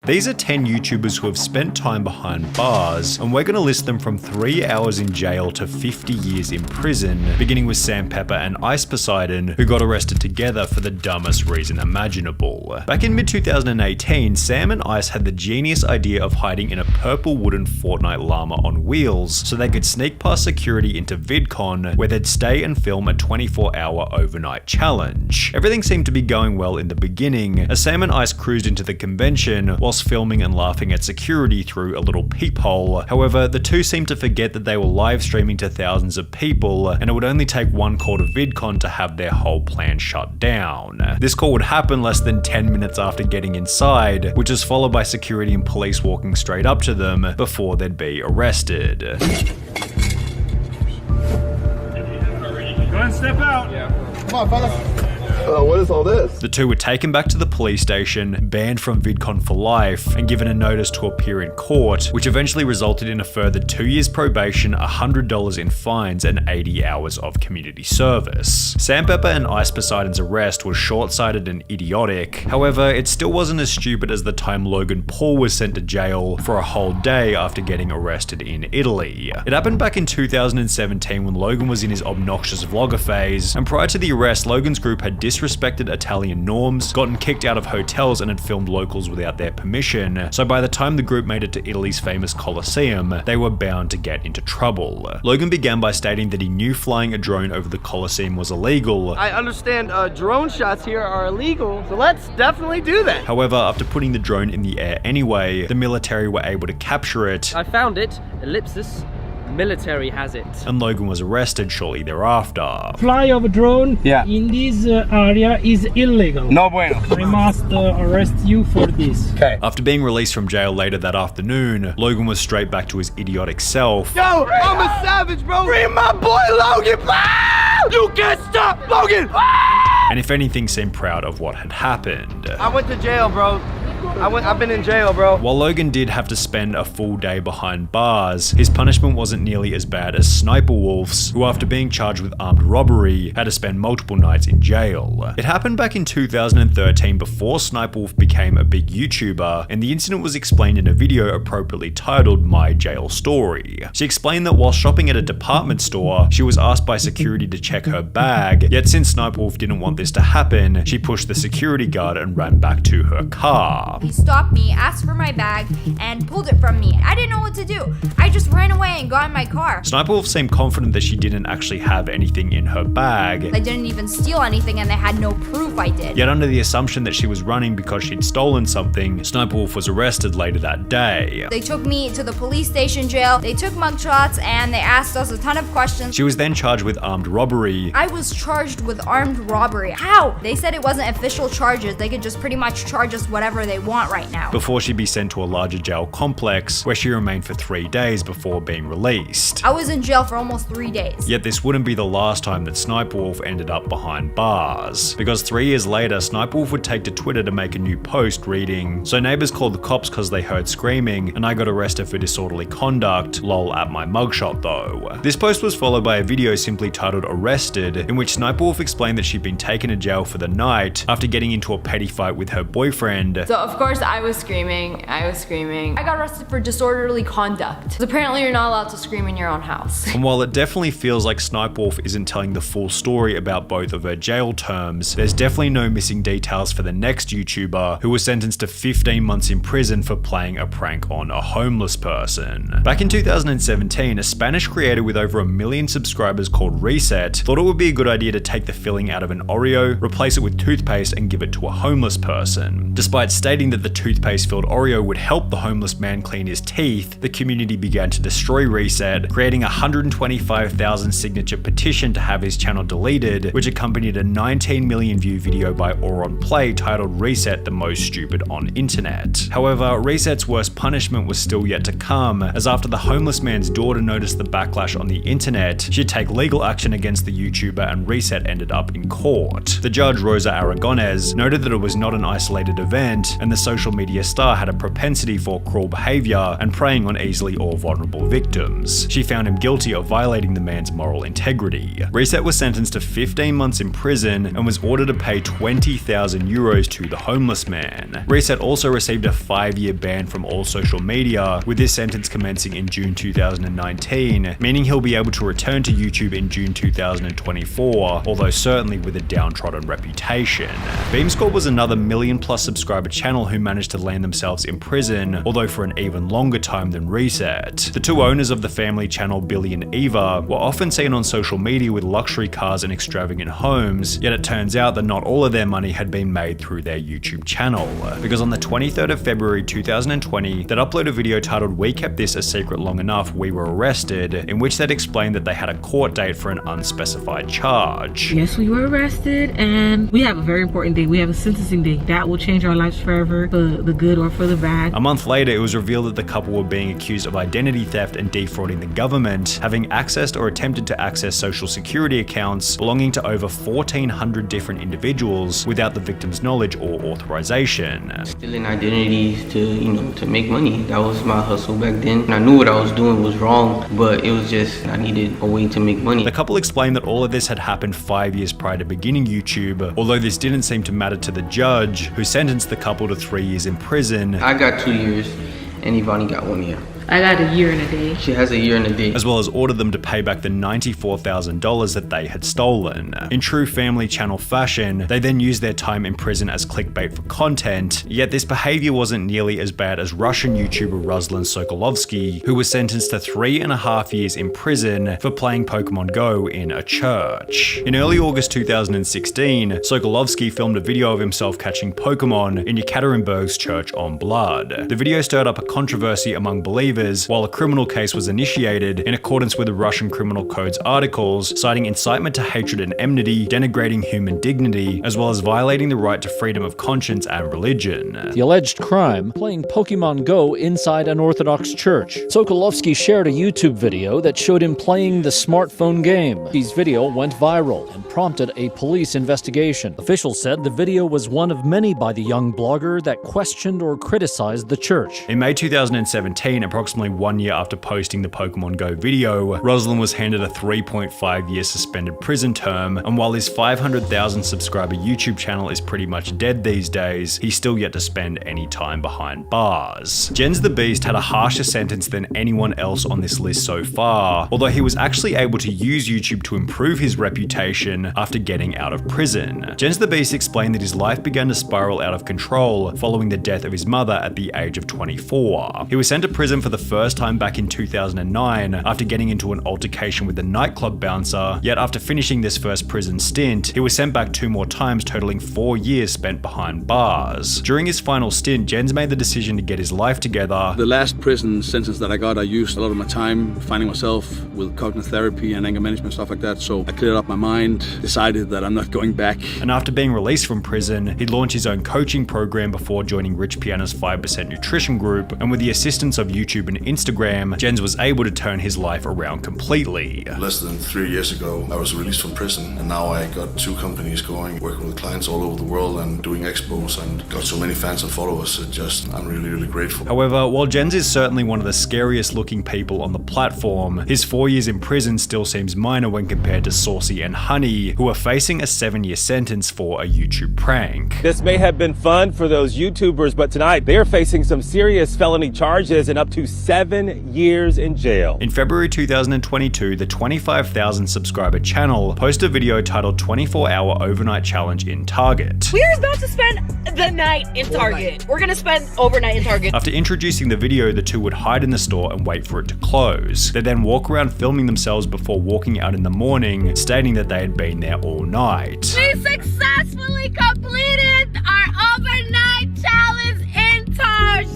These are 10 YouTubers who have spent time behind bars, and we're going to list them from 3 hours in jail to 50 years in prison, beginning with Sam Pepper and Ice Poseidon, who got arrested together for the dumbest reason imaginable. Back in mid-2018, Sam and Ice had the genius idea of hiding in a purple wooden Fortnite llama on wheels so they could sneak past security into VidCon, where they'd stay and film a 24-hour overnight challenge. Everything seemed to be going well in the beginning, as Sam and Ice cruised into the convention whilst filming and laughing at security through a little peephole. However, the two seemed to forget that they were live streaming to thousands of people, and it would only take one call to VidCon to have their whole plan shut down. This call would happen less than 10 minutes after getting inside, which is followed by security and police walking straight up to them before they'd be arrested. Go and step out. Yeah. Come on, fellas. What is all this? The two were taken back to the police station, banned from VidCon for life, and given a notice to appear in court, which eventually resulted in a further 2 years probation, $100 in fines, and 80 hours of community service. Sam Pepper and Ice Poseidon's arrest was short-sighted and idiotic. However, it still wasn't as stupid as the time Logan Paul was sent to jail for a whole day after getting arrested in Italy. It happened back in 2017 when Logan was in his obnoxious vlogger phase, and prior to the arrest, Logan's group had disrespected Italian norms, gotten kicked out of hotels, and had filmed locals without their permission, so by the time the group made it to Italy's famous Colosseum, they were bound to get into trouble. Logan began by stating that he knew flying a drone over the Colosseum was illegal. I understand drone shots here are illegal, so let's definitely do that. However, after putting the drone in the air anyway, the military were able to capture it. I found it, ellipsis. Military has it. And Logan was arrested shortly thereafter. Fly of a drone in this area is illegal. No bueno. I must arrest you for this. Okay. After being released from jail later that afternoon, Logan was straight back to his idiotic self. Yo, I'm a savage, bro. Free my boy Logan. You can't stop Logan. And if anything, seemed proud of what had happened. I went to jail, bro. I've been in jail, bro. While Logan did have to spend a full day behind bars, his punishment wasn't nearly as bad as Sniper Wolf's, who after being charged with armed robbery, had to spend multiple nights in jail. It happened back in 2013 before Sniper Wolf became a big YouTuber, and the incident was explained in a video appropriately titled My Jail Story. She explained that while shopping at a department store, she was asked by security to check her bag, yet since Sniper Wolf didn't want this to happen, she pushed the security guard and ran back to her car. He stopped me, asked for my bag, and pulled it from me. I didn't know what to do. I just ran away and got in my car. Sniper Wolf seemed confident that she didn't actually have anything in her bag. I didn't even steal anything and they had no proof I did. Yet under the assumption that she was running because she'd stolen something, Sniper Wolf was arrested later that day. They took me to the police station jail, they took mugshots, and they asked us a ton of questions. She was then charged with armed robbery. I was charged with armed robbery. How? They said it wasn't official charges. They could just pretty much charge us whatever they want right now. Before she'd be sent to a larger jail complex, where she remained for 3 days before being released. I was in jail for almost 3 days. Yet this wouldn't be the last time that Sniper Wolf ended up behind bars, because 3 years later, Sniper Wolf would take to Twitter to make a new post reading, "So neighbors called the cops cause they heard screaming, and I got arrested for disorderly conduct, lol at my mugshot though." This post was followed by a video simply titled Arrested, in which Sniper Wolf explained that she'd been taken to jail for the night after getting into a petty fight with her boyfriend. So of course I was screaming. I got arrested for disorderly conduct. Apparently you're not allowed to scream in your own house. And while it definitely feels like Sniper Wolf isn't telling the full story about both of her jail terms, there's definitely no missing details for the next YouTuber who was sentenced to 15 months in prison for playing a prank on a homeless person. Back in 2017, a Spanish creator with over 1 million subscribers called Reset thought it would be a good idea to take the filling out of an Oreo, replace it with toothpaste, and give it to a homeless person. Despite stating that the toothpaste-filled Oreo would help the homeless man clean his teeth, the community began to destroy Reset, creating a 125,000 signature petition to have his channel deleted, which accompanied a 19 million view video by Auron Play titled Reset the Most Stupid on Internet. However, Reset's worst punishment was still yet to come, as after the homeless man's daughter noticed the backlash on the internet, she'd take legal action against the YouTuber, and Reset ended up in court. The judge, Rosa Aragonés, noted that it was not an isolated event, and the social media star had a propensity for cruel behavior and preying on easily or vulnerable victims. She found him guilty of violating the man's moral integrity. Reset was sentenced to 15 months in prison and was ordered to pay 20,000 euros to the homeless man. Reset also received a 5-year ban from all social media, with this sentence commencing in June 2019, meaning he'll be able to return to YouTube in June 2024, although certainly with a downtrodden reputation. Beamscore was another million-plus subscriber channel who managed to land themselves in prison, although for an even longer time than Reset. The two owners of the family channel, Billy and Eva, were often seen on social media with luxury cars and extravagant homes, yet it turns out that not all of their money had been made through their YouTube channel, because on the 23rd of February 2020, they'd upload a video titled "We Kept This a Secret Long Enough, We Were Arrested," in which they'd explained that they had a court date for an unspecified charge. Yes, we were arrested, and we have a very important day. We have a sentencing day. That will change our lives forever, for the good or for the bad. A month later, it was revealed that the couple were being accused of identity theft and defrauding the government, having accessed or attempted to access social security accounts belonging to over 1,400 different individuals without the victim's knowledge or authorization. Stealing identities to make money. That was my hustle back then. And I knew what I was doing was wrong, but it was just, I needed a way to make money. The couple explained that all of this had happened 5 years prior to beginning YouTube, although this didn't seem to matter to the judge, who sentenced the couple to 3 years in prison. I got 2 years, and Ivani got 1 year. I got a year and a day. She has a year and a day. As well as ordered them to pay back the $94,000 that they had stolen. In true family channel fashion, they then used their time in prison as clickbait for content, yet this behavior wasn't nearly as bad as Russian YouTuber Ruslan Sokolovsky, who was sentenced to 3.5 years in prison for playing Pokemon Go in a church. In early August 2016, Sokolovsky filmed a video of himself catching Pokemon in Yekaterinburg's Church on Blood. The video stirred up a controversy among believers, while a criminal case was initiated in accordance with the Russian Criminal Code's articles, citing incitement to hatred and enmity, denigrating human dignity, as well as violating the right to freedom of conscience and religion. The alleged crime, playing Pokemon Go inside an Orthodox church. Sokolovsky shared a YouTube video that showed him playing the smartphone game. His video went viral and prompted a police investigation. Officials said the video was one of many by the young blogger that questioned or criticized the church. In May 2017, approximately 1 year after posting the Pokemon Go video, Ruslan was handed a 3.5-year suspended prison term, and while his 500,000 subscriber YouTube channel is pretty much dead these days, he's still yet to spend any time behind bars. Jens the Beast had a harsher sentence than anyone else on this list so far, although he was actually able to use YouTube to improve his reputation after getting out of prison. Jens the Beast explained that his life began to spiral out of control following the death of his mother at the age of 24. He was sent to prison for the first time back in 2009 after getting into an altercation with a nightclub bouncer, yet after finishing this first prison stint, he was sent back 2 more times, totaling 4 years spent behind bars. During his final stint, Jens made the decision to get his life together. The last prison sentence that I got, I used a lot of my time finding myself with cognitive therapy and anger management, stuff like that, so I cleared up my mind, decided that I'm not going back. And after being released from prison, he launched his own coaching program before joining Rich Piana's 5% Nutrition group, and with the assistance of YouTube and Instagram, Jens was able to turn his life around completely. Less than 3 years ago, I was released from prison, and now I got 2 companies going, working with clients all over the world and doing expos, and got so many fans and followers. I'm really grateful. However, while Jens is certainly one of the scariest looking people on the platform, his 4 years in prison still seems minor when compared to Saucy and Honey, who are facing a 7-year sentence for a YouTube prank. This may have been fun for those YouTubers, but tonight they are facing some serious felony charges and up to 7 years in jail. In February 2022, the 25,000 subscriber channel posted a video titled 24-Hour Overnight Challenge in Target. We're about to spend the night in Target. We're gonna spend overnight in Target. After introducing the video, the two would hide in the store and wait for it to close. They then walk around filming themselves before walking out in the morning, stating that they had been there all night. We successfully completed our overnight challenge in Target!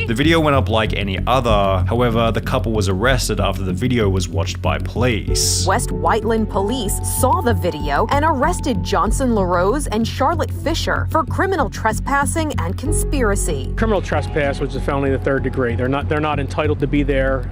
The video went up like any other, however, the couple was arrested after the video was watched by police. West Whiteland police saw the video and arrested Johnson LaRose and Charlotte Fisher for criminal trespassing and conspiracy. Criminal trespass, which is a felony of the 3rd degree. They're not entitled to be there,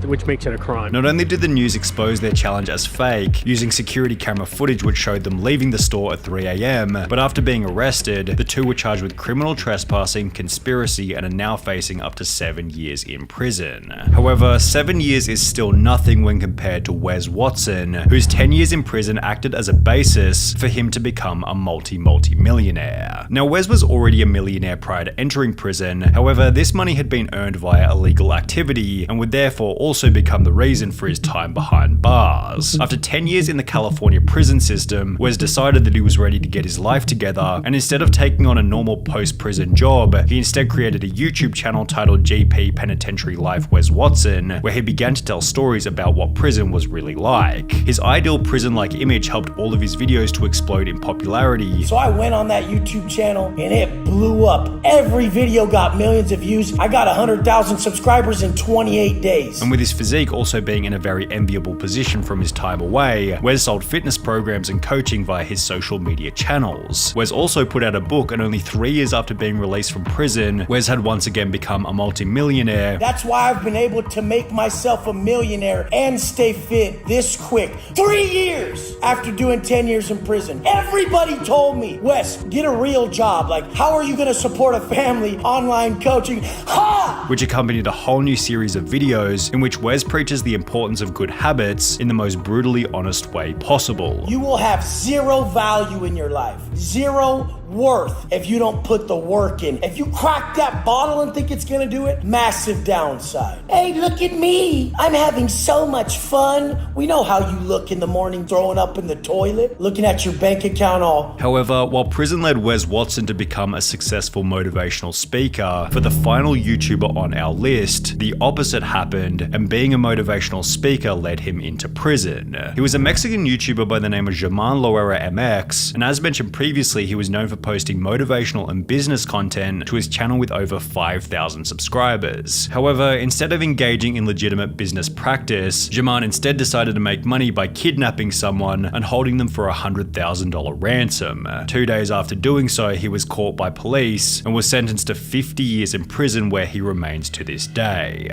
which makes it a crime. Not only did the news expose their challenge as fake, using security camera footage which showed them leaving the store at 3 a.m, but after being arrested, the two were charged with criminal trespassing, conspiracy, and are now facing up to 7 years in prison. However, 7 years is still nothing when compared to Wes Watson, whose 10 years in prison acted as a basis for him to become a multi-millionaire. Now, Wes was already a millionaire prior to entering prison, however, this money had been earned via illegal activity and would therefore also become the reason for his time behind bars. After 10 years in the California prison system, Wes decided that he was ready to get his life together, and instead of taking on a normal post-prison job, he instead created a YouTube channel titled GP Penitentiary Life Wes Watson, where he began to tell stories about what prison was really like. His ideal prison-like image helped all of his videos to explode in popularity. So I went on that YouTube channel and it blew up. Every video got millions of views. I got 100,000 subscribers in 28 days. And with his physique also being in a very enviable position from his time away, Wes sold fitness programs and coaching via his social media channels. Wes also put out a book, and only 3 years after being released from prison, Wes had once again become a multi-millionaire. That's why I've been able to make myself a millionaire and stay fit this quick. 3 years after doing 10 years in prison. Everybody told me, Wes, get a real job. Like, how are you gonna support a family, online coaching? Ha! Which accompanied a whole new series of videos in which Wes preaches the importance of good habits in the most brutally honest way possible. You will have zero value in your life. Zero worth if you don't put the work in. If you crack that bottle and think it's gonna do it, massive downside. Hey, look at me. I'm having so much fun. We know how you look in the morning throwing up in the toilet, looking at your bank account all. However, while prison led Wes Watson to become a successful motivational speaker, for the final YouTuber on our list, the opposite happened, and being a motivational speaker led him into prison. He was a Mexican YouTuber by the name of German Loera MX, and as mentioned previously, he was known for posting motivational and business content to his channel with over 5,000 subscribers. However, instead of engaging in legitimate business practice, German instead decided to make money by kidnapping someone and holding them for a $100,000 ransom. 2 days after doing so, he was caught by police and was sentenced to 50 years in prison, where he remains to this day.